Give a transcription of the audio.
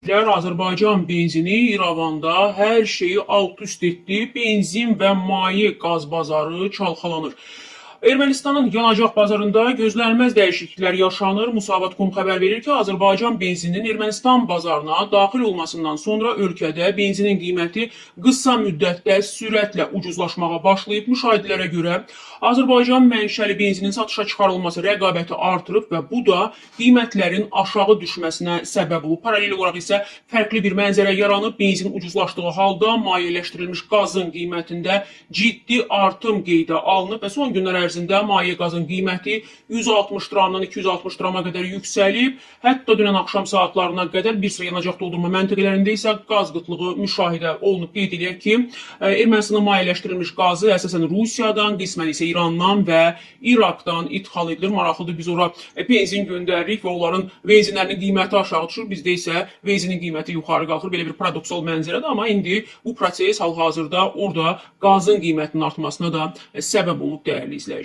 dəyişikliklər Azərbaycan benzini İrəvanda hər şeyi alt-üst etdi. Benzin və maye qaz bazarı çalxalanır. Ermənistanın yanacaq bazarında gözlənilməz dəyişikliklər yaşanır. Musavat.com xəbər verir ki, Azərbaycan benzinin Ermənistan bazarına daxil olmasından sonra ölkədə benzinin qiyməti qısa müddətdə sürətlə ucuzlaşmağa başlayıb. Müşahidələrə görə Azərbaycan mənşəli benzinin satışa çıxarılması rəqabəti artırıb və bu da qiymətlərin aşağı düşməsinə səbəb olub. Paralel olaraq isə fərqli bir mənzərə yaranıb. Benzin ucuzlaşdığı halda mayeləşdirilmiş qazın qiymətində ciddi artım qeydə alınıb və son günlər ərzində maye qazın qiyməti 160 dramdan 260 drama qədər yüksəlib. Hətta dünən axşam saatlarına qədər bir sıra yanacaq doldurma məntəqələrində isə qaz qıtlığı müşahidə olunub. Qeyd edək ki, Ermənistanın mayeləşdirilmiş qazı əsasən Rusiyadan, qismən isə İrandan və İraqdan ixal edilir. Maraqlıdır, biz ora benzin göndəririk və onların benzinlərinin qiyməti aşağı düşür. Bizdə isə benzinin qiyməti yuxarı qalxır. Belə bir paradoksal mənzərədir, amma indi bu proses hal-hazırda orada qazın qiymətinin artmasına da səbəb olub, dəyərli izləyicilər.